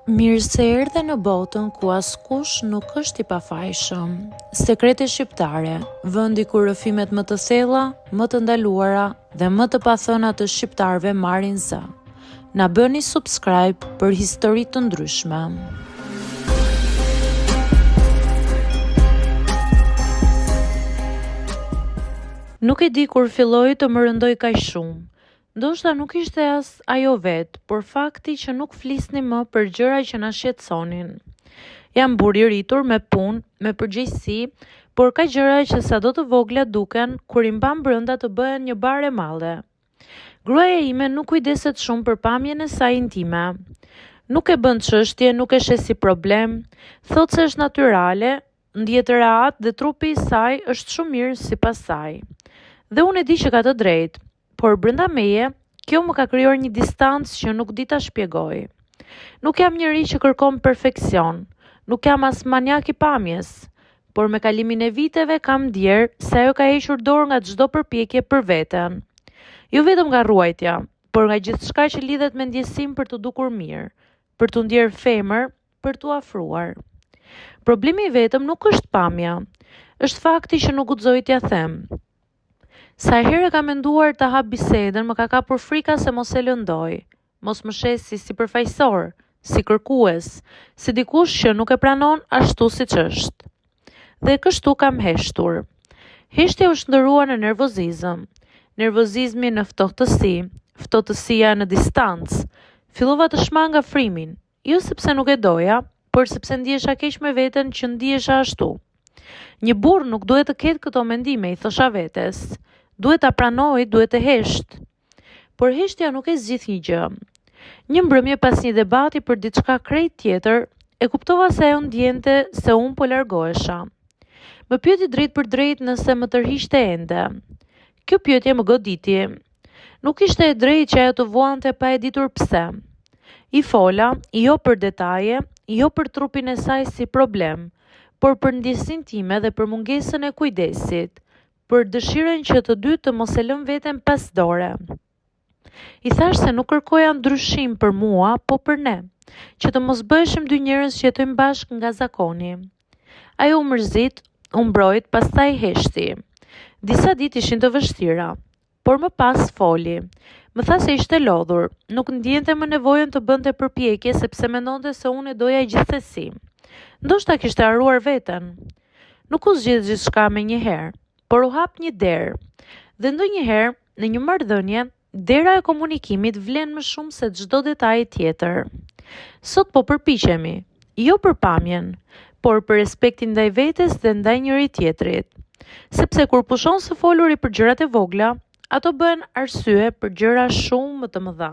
Mirë se erdhe në botën ku askush nuk është i pafajshëm. Sekrete shqiptare, vendi ku rrëfimet më të thella, më të ndaluara dhe më të pathëna të shqiptarëve marrin zë. Na bëni subscribe për histori të ndryshme. Nuk e di kur filloi të më rëndoj kaq shumë. Ndoshta nuk ishte as ajo vetë, por fakti që nuk flisni më për gjëra që na shqetësonin. Jam burr i rritur me punë, me përgjegjësi, por ka gjëra që sado të vogla duken, kur i mban brenda të bëhen një bare madhe. Gruaja ime nuk kujdeset shumë për pamjen e saj intime. Nuk e bën çështje, nuk e shes si problem, thotë se është natyrale, ndihet rehat dhe trupi i saj është shumë mirë sipas saj. Dhe unë e di që ka të drejtë. Por brenda meje, kjo më ka krijuar një distancë që nuk di ta shpjegoj. Nuk jam njëri që kërkon perfekcion, nuk jam as maniak i pamjes, por me kalimin e viteve kam ndjerë se ajo ka hequr dorë nga çdo përpjekje për veten. Jo vetëm nga ruajtja, por nga gjithçka që lidhet me ndjesim për të dukur mirë, për të ndjerë femër, për t'u afruar. Problemi vetëm nuk është pamja, është fakti që nuk guxoj t'ja them. Sa herë kam menduar ta hap bisedën, më ka kapur frika se mos e lëndoj, mos më shesi si përfaqësor, si kërkues, si dikush që nuk e pranon ashtu siç është. Dhe kështu kam heshtur. Heshtja u shndërrua në nervozizëm, nervozizmi në ftohtësi, ftohtësia në distancë. Fillova të shmanga frimin, jo sepse nuk e doja, por sepse ndihesha keq me veten që ndihesha ashtu. Një burr nuk duhet të ketë këto mendime, i thosha vetes. Duhet ta pranoj, duhet të heshtë. Por heshtja nuk e zgjidh një gjë. Një mbrëmje pas një debati për diçka krejt tjetër, e kuptova se ajo ndjente se unë po largohesha. Më pyeti drejt për drejt nëse më tërhiqte ende. Kjo pyetje më goditi. Nuk ishte e drejtë që ajo të vuante pa e ditur pse. I fola, jo për detaje, jo për trupin e saj si problem, por për ndjesinë time dhe për mungesën e kujdesit, për dëshirën që të dy të mos e lëm veten pas dore. I thash se nuk kërkoja ndryshim për mua, po për ne, që të mos bëheshim dy njerëz që jetojmë bashkë nga zakoni. Ajo u mërzit, u mbrojt, pastaj heshti. Disa ditë ishin të vështira, por më pas foli. Më tha se ishte lodhur, nuk ndjente më nevojën të bënte përpjekje sepse mendonte se unë e doja gjithsesi. Ndoshta kishte harruar veten. Nuk u zgjidh gjithçka me një herë, por u hap një derë. Dhe ndonjëherë, në një marrëdhënie, dera e komunikimit vlen më shumë se çdo detaj tjetër. Sot po përpiqemi, jo për pamjen, por për respektin ndaj vetes dhe ndaj njëri tjetrit. Sepse kur pushon së foluri për gjërat e vogla, ato bëhen arsye për gjëra shumë më të mëdha.